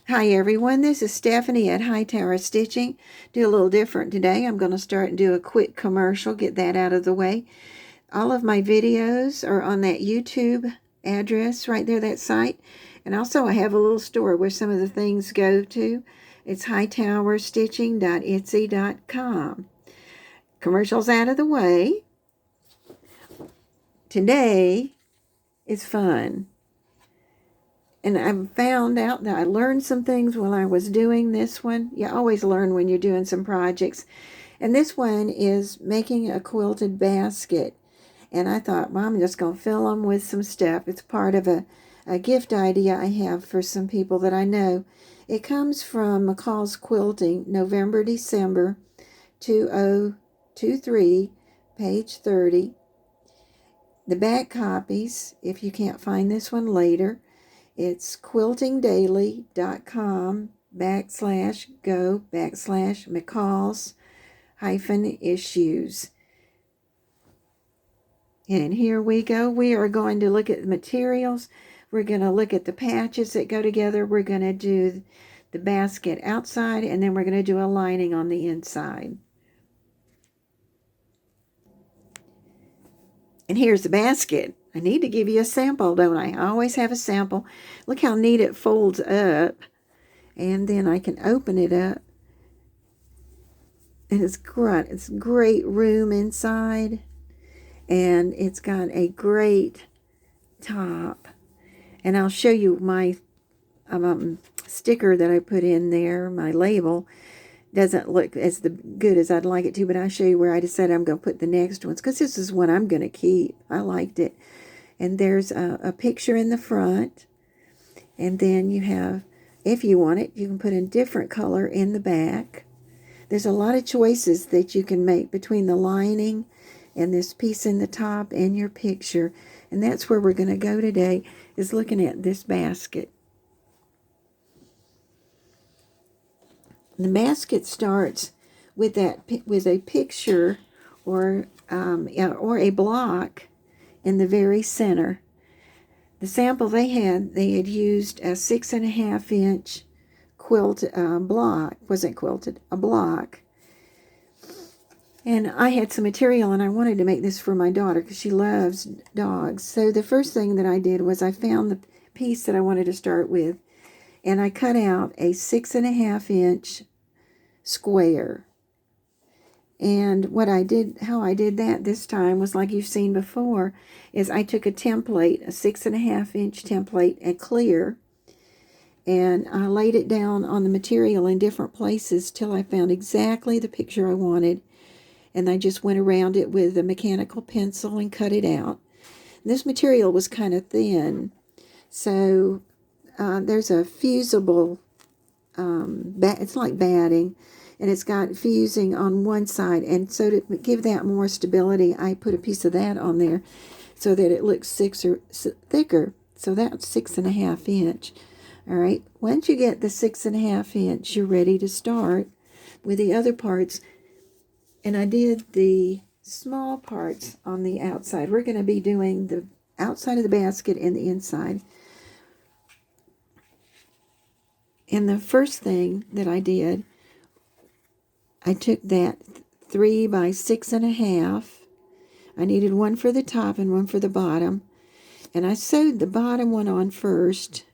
Hi everyone, this is Stephanie at Hightower Stitching. Do a little different today. I'm going to start and do a quick commercial, get that out of the way. All of my videos are on that YouTube address right there, that site. And also I have a little store where some of the things go to. It's hightowerstitching.etsy.com. Commercials out of the way. Today is fun. And I found out that I learned some things while I was doing this one. You always learn when you're doing some projects. And this one is making a quilted basket. And I thought, well, I'm just going to fill them with some stuff. It's part of a gift idea I have for some people that I know. It comes from McCall's Quilting, November, December 2023, page 30. The back copies, if you can't find this one later, it's quiltingdaily.com/go/McCall's-issues. And here we go. We are going to look at the materials. We're going to look at the patches that go together. We're going to do the basket outside, and then we're going to do a lining on the inside. And here's the basket. I need to give you a sample, don't I? I always have a sample. Look how neat it folds up. And then I can open it up. And it's great room inside. And it's got a great top. And I'll show you my sticker that I put in there, my label. Doesn't look as good as I'd like it to, but I'll show you where I decided I'm going to put the next ones, because this is one I'm going to keep. I liked it. And there's a picture in the front. And then you have, if you want it, you can put a different color in the back. There's a lot of choices that you can make between the lining and this piece in the top and your picture. And that's where we're going to go today, is looking at this basket. The basket starts with a picture or a block in the very center. The sample they had used a 6.5-inch quilt block. Wasn't quilted, a block. And I had some material, and I wanted to make this for my daughter because she loves dogs. So the first thing that I did was I found the piece that I wanted to start with, and I cut out a 6.5-inch square. And how I did that this time was like you've seen before, is I took a template, a 6.5-inch template, and clear, and I laid it down on the material in different places till I found exactly the picture I wanted. And I just went around it with a mechanical pencil and cut it out. And this material was kind of thin, so there's a fusible, it's like batting, and it's got fusing on one side. And so to give that more stability, I put a piece of that on there so that it looks thicker. So that's 6.5-inch. All right, once you get the 6.5-inch, you're ready to start with the other parts. And I did the small parts on the outside. We're going to be doing the outside of the basket and the inside. And the first thing that I did, I took that 3 by 6.5. I needed one for the top and one for the bottom. And I sewed the bottom one on first.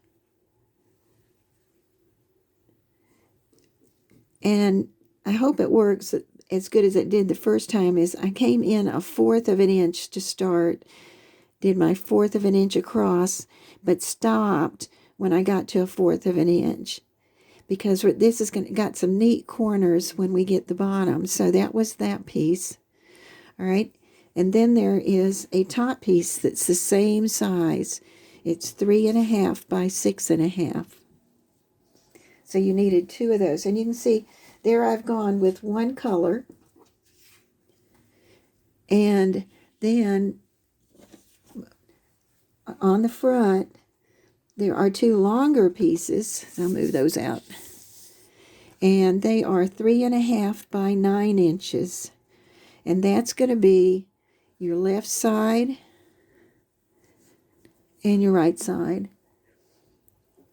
And I hope it works as good as it did the first time. Is I came in 1/4 of an inch to start, did my 1/4 of an inch across, but stopped when I got to 1/4 of an inch, because this is got some neat corners when we get the bottom. So that was that piece. All right, and then there is a top piece that's the same size. It's 3.5 by 6.5. So you needed 2 of those, and you can see there I've gone with one color. And then on the front, there are 2 longer pieces. I'll move those out. And they are 3.5 by 9 inches. And that's going to be your left side and your right side.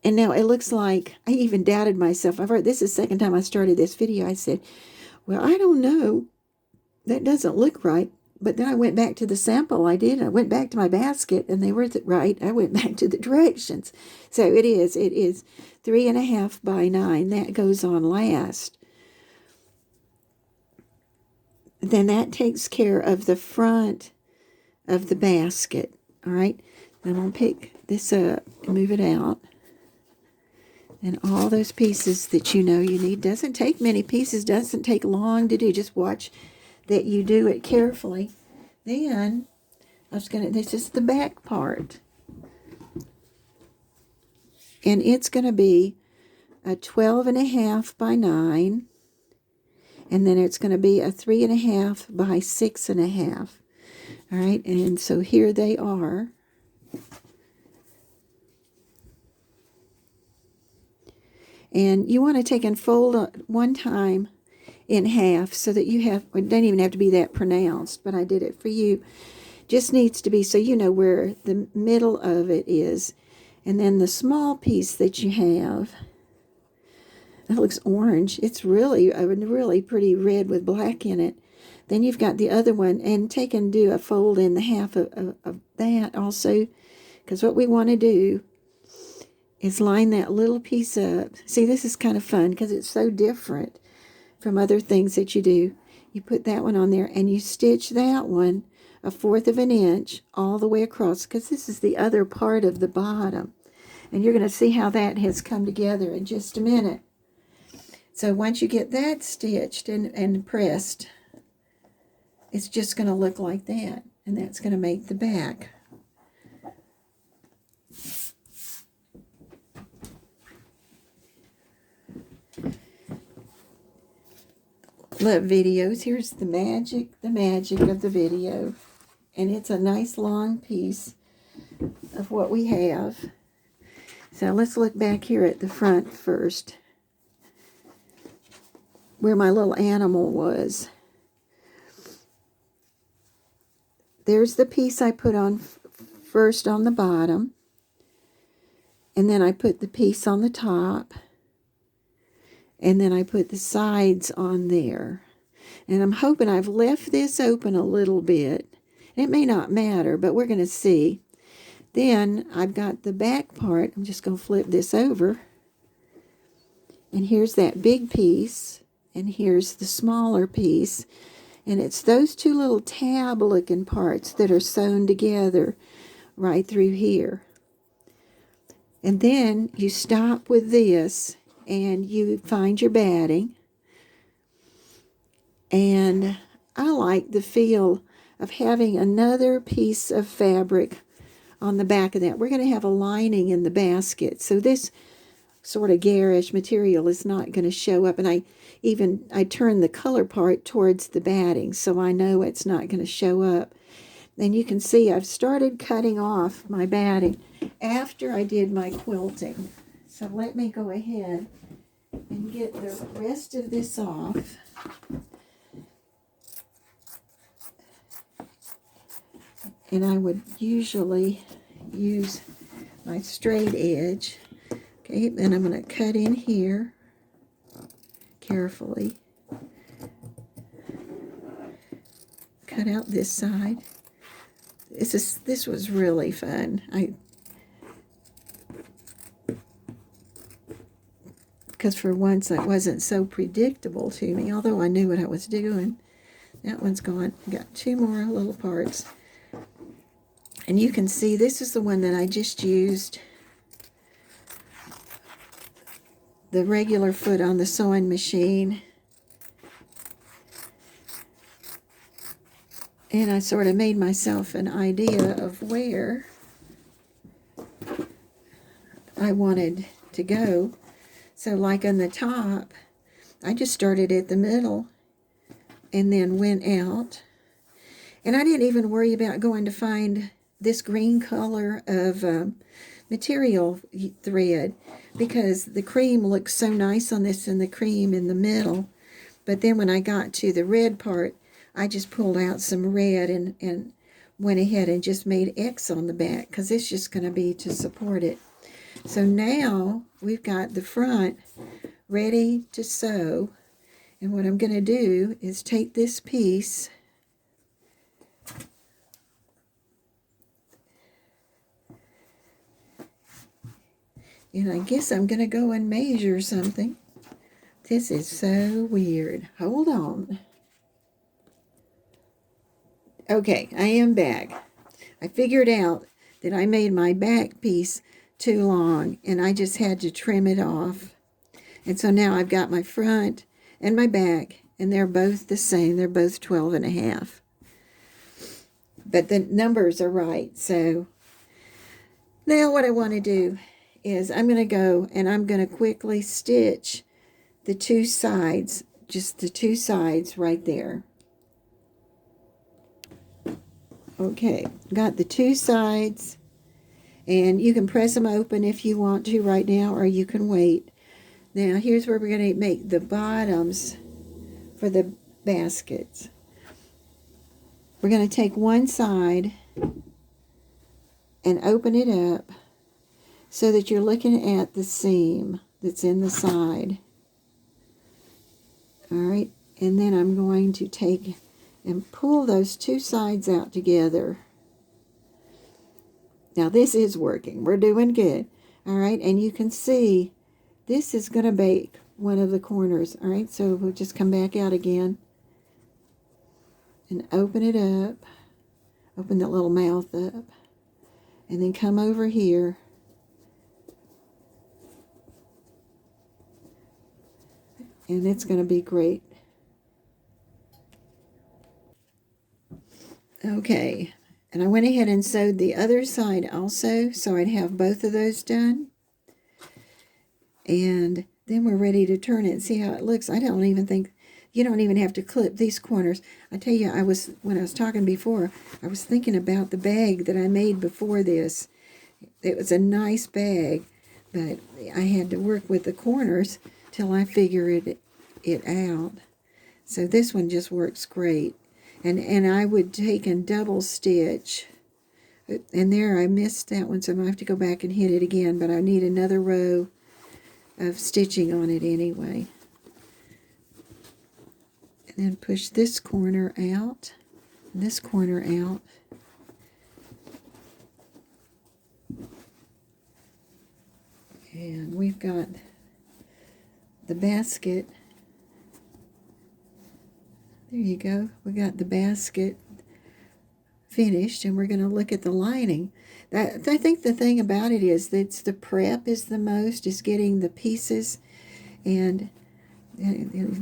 And now it looks like I even doubted myself. This is the second time I started this video. I said, well, I don't know. That doesn't look right. But then I went back to the sample I did. I went back to my basket, and they were right. I went back to the directions. So it is 3.5 by 9. That goes on last. Then that takes care of the front of the basket. All right. Then I'll pick this up and move it out. And all those pieces that you know you need. Doesn't take many pieces. Doesn't take long to do. Just watch that you do it carefully. Then this is the back part. And it's going to be a 12.5 by 9. And then it's going to be a 3.5 by 6.5. All right. And so here they are. And you want to take and fold one time in half so that you have, it doesn't even have to be that pronounced, but I did it for you. Just needs to be so you know where the middle of it is. And then the small piece that you have, it looks orange. It's really a really pretty red with black in it. Then you've got the other one, and take and do a fold in the half of that also, because what we want to do is line that little piece up. See, this is kind of fun because it's so different from other things that you do. You put that one on there and you stitch that one 1/4 of an inch all the way across, because this is the other part of the bottom. And you're going to see how that has come together in just a minute. So once you get that stitched and pressed, it's just going to look like that. And that's going to make the back. Love videos. Here's the magic of the video. And it's a nice long piece of what we have. So let's look back here at the front first, where my little animal was. There's the piece I put on first on the bottom, and then I put the piece on the top, and then I put the sides on there. And I'm hoping I've left this open a little bit. It may not matter, but we're going to see. Then I've got the back part. I'm just going to flip this over. And here's that big piece, and here's the smaller piece. And it's those two little tab-looking parts that are sewn together right through here. And then you stop with this, and you find your batting. And I like the feel of having another piece of fabric on the back of that. We're going to have a lining in the basket, so this sort of garish material is not going to show up. And I turn the color part towards the batting, so I know it's not going to show up. And you can see I've started cutting off my batting after I did my quilting. So let me go ahead and get the rest of this off. And I would usually use my straight edge. Okay, then I'm going to cut in here carefully. Cut out this side. This was really fun. Because for once it wasn't so predictable to me, although I knew what I was doing. That one's gone. Got two more little parts. And you can see this is the one that I just used the regular foot on the sewing machine. And I sort of made myself an idea of where I wanted to go. So like on the top, I just started at the middle and then went out. And I didn't even worry about going to find this green color of material thread, because the cream looks so nice on this and the cream in the middle. But then when I got to the red part, I just pulled out some red and went ahead and just made X on the back, because it's just going to be to support it. So now we've got the front ready to sew. And what I'm going to do is take this piece and I guess I'm going to go and measure something. This is so weird. Hold on. Okay, I am back. I figured out that I made my back piece too long and I just had to trim it off. And so now I've got my front and my back, and they're both the same. They're both 12.5. But the numbers are right. So now what I want to do is I'm going to go and I'm going to quickly stitch the two sides, just the two sides right there. Okay, got the two sides, and you can press them open if you want to right now, or you can wait. Now here's where we're going to make the bottoms for the baskets. We're going to take one side and open it up so that you're looking at the seam that's in the side. All right, and then I'm going to take and pull those two sides out together. Now this is working. We're doing good. All right, and you can see this is going to bake one of the corners. All right, so we'll just come back out again and open it up. Open that little mouth up. And then come over here. And it's going to be great. Okay, and I went ahead and sewed the other side also, so I'd have both of those done. And then we're ready to turn it and see how it looks. I don't even think, you don't even have to clip these corners. I tell you, when I was talking before, I was thinking about the bag that I made before this. It was a nice bag, but I had to work with the corners till I figured it out. So this one just works great. And I would take and double stitch. And there I missed that one, so I'm going to have to go back and hit it again. But I need another row of stitching on it anyway. And then push this corner out. And this corner out. And we've got the basket. There you go. We got the basket finished, and we're going to look at the lining. I think the thing about it is that the prep is the most, is getting the pieces, and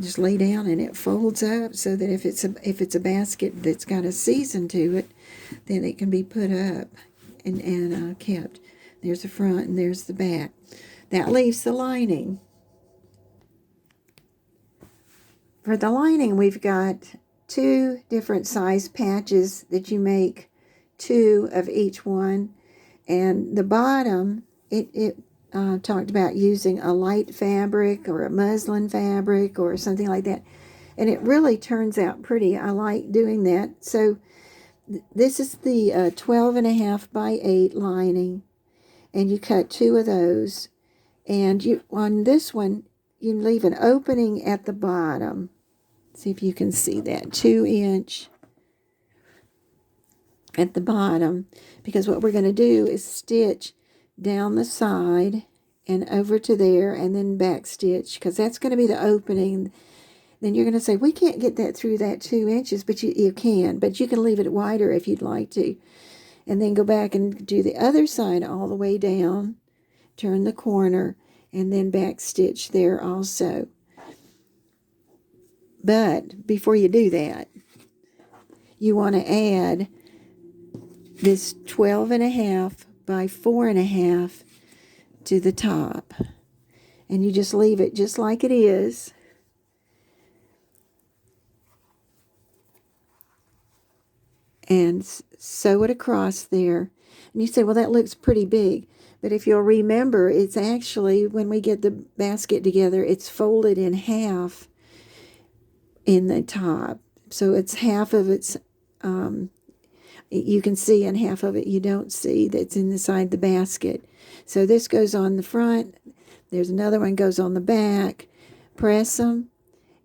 just lay down and it folds up so that if it's a basket that's got a season to it, then it can be put up and kept. There's the front and there's the back. That leaves the lining. For the lining, we've got 2 different size patches that you make 2 of each one. And the bottom, it talked about using a light fabric or a muslin fabric or something like that. And it really turns out pretty. I like doing that. So this is the 12.5 by 8 lining. And you cut 2 of those. And on this one, you leave an opening at the bottom. See if you can see that, 2-inch at the bottom, because what we're going to do is stitch down the side and over to there and then back stitch, because that's going to be the opening. Then you're going to say, we can't get that through that 2 inches, but you can, but you can leave it wider if you'd like to. And then go back and do the other side all the way down, turn the corner, and then back stitch there also. But before you do that, you want to add this 12.5 by 4.5 to the top. And you just leave it just like it is. And sew it across there. And you say, well, that looks pretty big. But if you'll remember, it's actually, when we get the basket together, it's folded in half in the top. So it's half of its, you can see, and half of it you don't see that's inside the basket. So this goes on the front. There's another one goes on the back. Press them,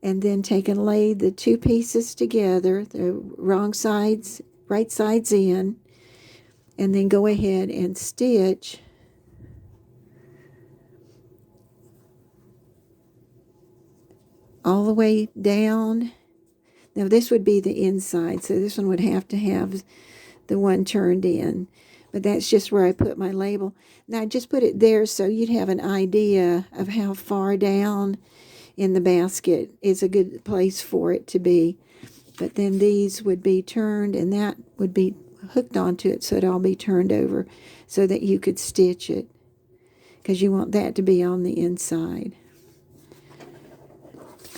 and then take and lay the two pieces together, the wrong sides, right sides in, and then go ahead and stitch all the way down. Now this would be the inside, so this one would have to have the one turned in, but that's just where I put my label. Now I just put it there so you'd have an idea of how far down in the basket is a good place for it to be. But then these would be turned, and that would be hooked onto it, so it'd all be turned over so that you could stitch it, because you want that to be on the inside.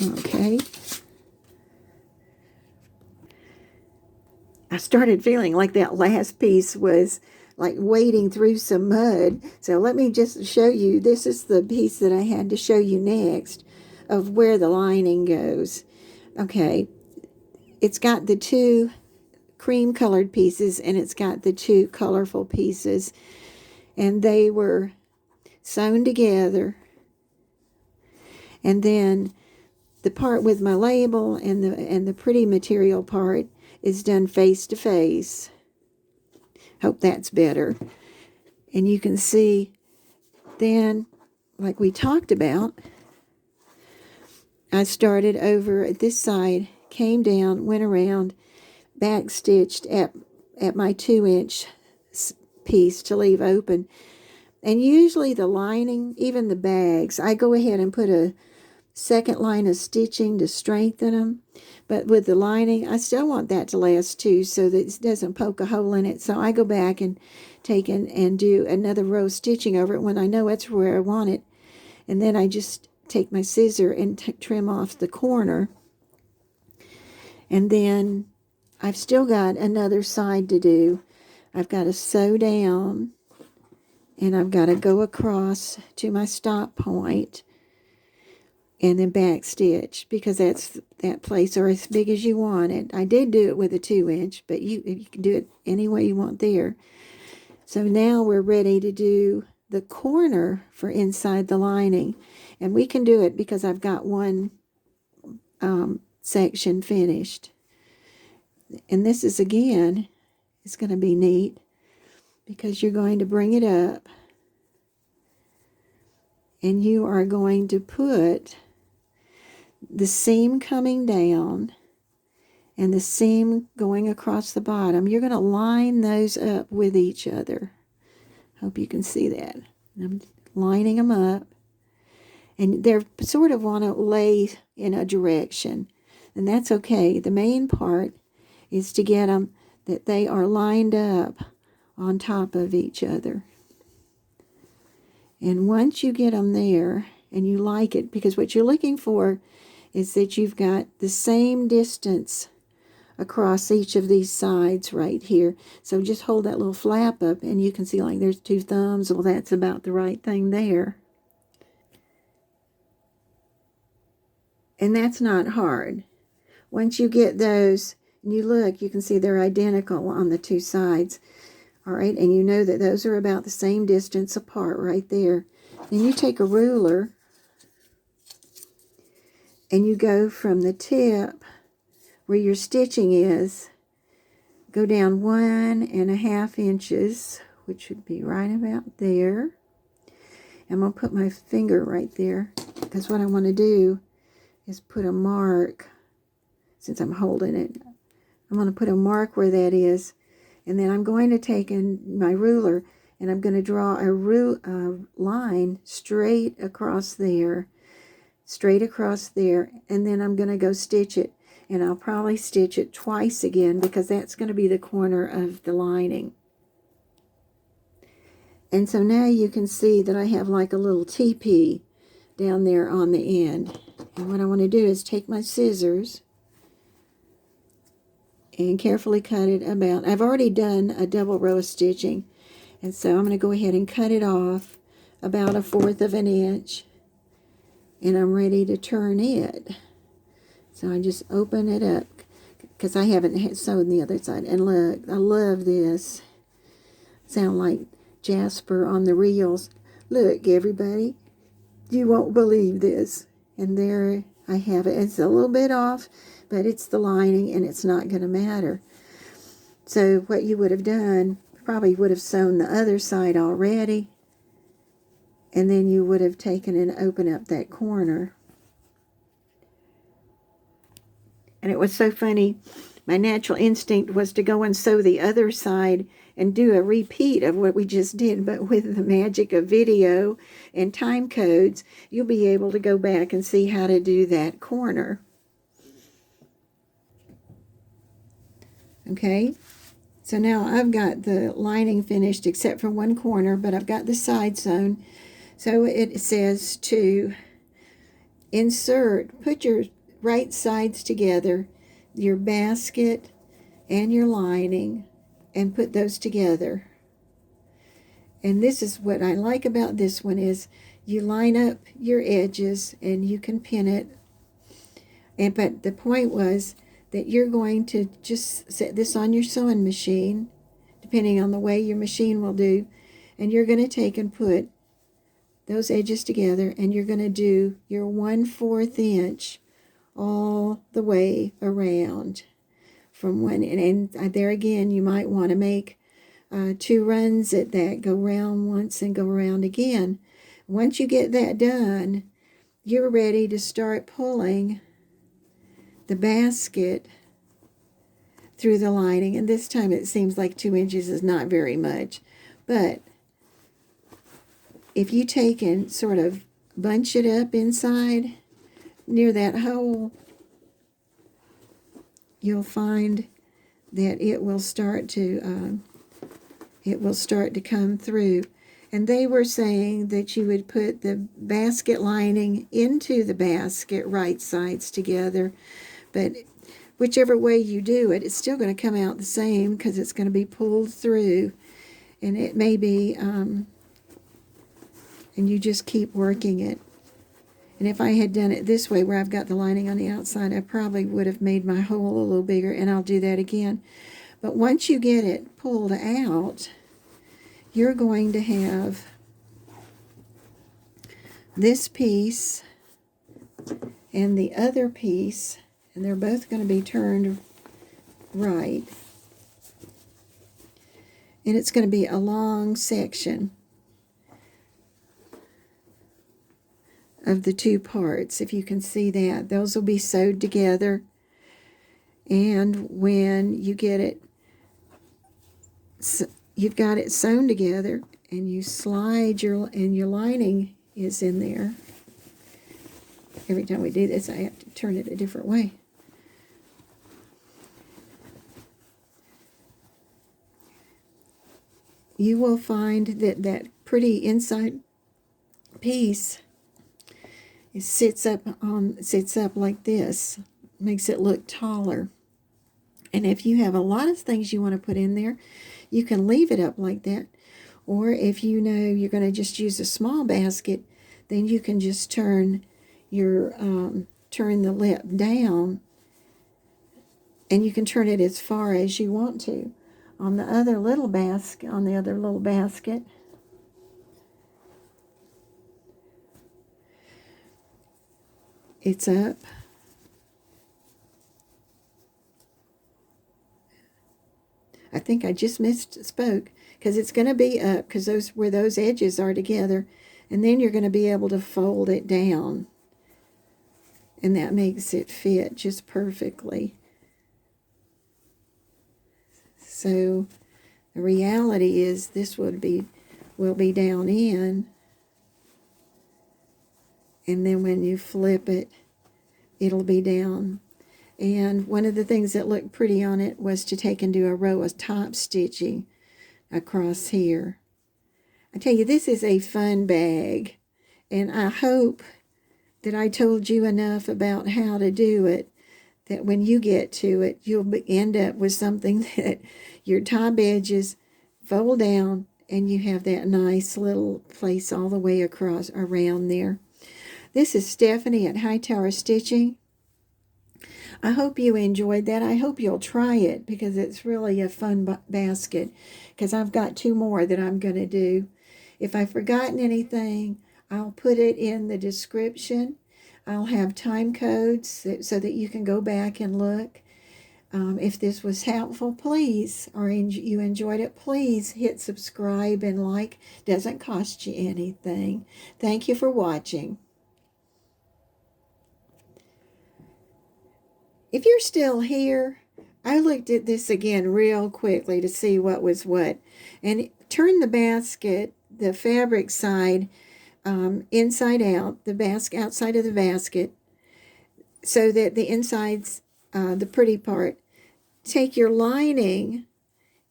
Okay. I started feeling like that last piece was like wading through some mud. So let me just show you. This is the piece that I had to show you next, of where the lining goes. Okay. It's got the two cream colored pieces, and it's got the two colorful pieces, and they were sewn together. And then the part with my label and the pretty material part is done face to face. Hope that's better. And you can see then, like we talked about, I started over at this side, came down, went around, back stitched at my 2-inch piece to leave open. And usually the lining, even the bags, I go ahead and put a second line of stitching to strengthen them. But with the lining, I still want that to last too, so that it doesn't poke a hole in it. So I go back and take and do another row of stitching over it when I know it's where I want it. And then I just take my scissor and trim off the corner. And then I've still got another side to do. I've got to sew down, and I've got to go across to my stop point and then back stitch, because that's that place, or as big as you want it. I did do it with a 2-inch, but you can do it any way you want there. So now we're ready to do the corner for inside the lining, and we can do it because I've got one section finished. And this is, again, it's going to be neat, because you're going to bring it up and you are going to put the seam coming down and the seam going across the bottom. You're going to line those up with each other. Hope you can see that. I'm lining them up, and they're sort of want to lay in a direction, and that's okay. The main part is to get them that they are lined up on top of each other. And once you get them there and you like it, because what you're looking for is that you've got the same distance across each of these sides right here. So just hold that little flap up and you can see, like, there's 2 thumbs. Well, that's about the right thing there. And that's not hard. Once you get those and you look, you can see they're identical on the 2 sides. All right, and you know that those are about the same distance apart right there. Then you take a ruler and you go from the tip where your stitching is, go down 1.5 inches, which would be right about there. I'm going to put my finger right there, because what I want to do is put a mark, since I'm holding it. I'm going to put a mark where that is, and then I'm going to take in my ruler and I'm going to draw a line straight across there, and then I'm going to go stitch it. And I'll probably stitch it twice again, because that's going to be the corner of the lining. And so now you can see that I have like a little teepee down there on the end. And what I want to do is take my scissors and carefully cut it about. I've already done a double row of stitching, and so I'm going to go ahead and cut it off about 1/4 of an inch, and I'm ready to turn it. So I just open it up, because I haven't sewn the other side. And look, I love this. Sound like Jasper on the reels. Look, everybody, you won't believe this. And there I have it. It's a little bit off, but it's the lining, and it's not going to matter. So what you would have done, probably would have sewn the other side already, and then you would have taken and opened up that corner. And it was so funny. My natural instinct was to go and sew the other side and do a repeat of what we just did, but with the magic of video and time codes, you'll be able to go back and see how to do that corner. Okay, so now I've got the lining finished except for one corner, but I've got the side sewn. So it says to insert, put your right sides together, your basket and your lining, and put those together. And this is what I like about this one is you line up your edges and you can pin it. But the point was that you're going to just set this on your sewing machine, depending on the way your machine will do, and you're going to take and put those edges together, and you're going to do your 1/4 inch all the way around from one, and there again you might want to make 2 runs at that, go round once and go around again. Once you get that done, you're ready to start pulling the basket through the lining. And this time it seems like 2 inches is not very much, but if you take and sort of bunch it up inside near that hole, you'll find that it will start to come through. And they were saying that you would put the basket lining into the basket, right sides together, but whichever way you do it, it's still going to come out the same because it's going to be pulled through. And it may be, and you just keep working it. And if I had done it this way, where I've got the lining on the outside, I probably would have made my hole a little bigger, and I'll do that again. But once you get it pulled out, you're going to have this piece and the other piece, and they're both going to be turned right. And it's going to be a long section of the 2 parts. If you can see that, those will be sewed together. And when you get it, you've got it sewn together, and you slide your lining is in there. Every time we do this, I have to turn it a different way. You will find that that pretty inside piece sits up like this, makes it look taller. And if you have a lot of things you want to put in there, you can leave it up like that. Or if you know you're going to just use a small basket, then you can just turn your turn the lip down, and you can turn it as far as you want to. On the other little basket, it's up. I think I just misspoke, because it's going to be up, because where those edges are together, and then you're going to be able to fold it down, and that makes it fit just perfectly. So the reality is this will be down in, and then when you flip it, it'll be down. And one of the things that looked pretty on it was to take and do a row of top stitching across here. I tell you, this is a fun bag, and I hope that I told you enough about how to do it that when you get to it, you'll end up with something that your top edges fold down, and you have that nice little place all the way across around there. This is Stephanie at Hightower Stitching. I hope you enjoyed that. I hope you'll try it because it's really a fun basket, because I've got 2 more that I'm going to do. If I've forgotten anything, I'll put it in the description. I'll have time codes so that you can go back and look. If this was helpful, please, or you enjoyed it, please hit subscribe and like. Doesn't cost you anything. Thank you for watching. If you're still here, I looked at this again real quickly to see what was what. And turn the basket, the fabric side, inside out, the basket outside of the basket, so that the inside's the pretty part. Take your lining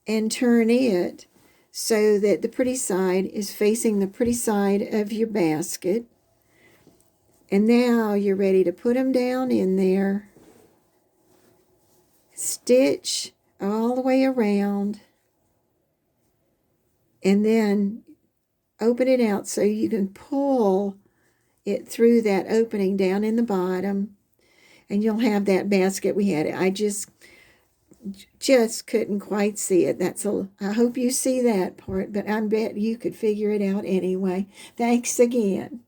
and turn it so that the pretty side is facing the pretty side of your basket. And now you're ready to put them down in there. Stitch all the way around, and then open it out so you can pull it through that opening down in the bottom, and you'll have that basket we had. I just couldn't quite see it. I hope you see that part, but I bet you could figure it out anyway. Thanks again.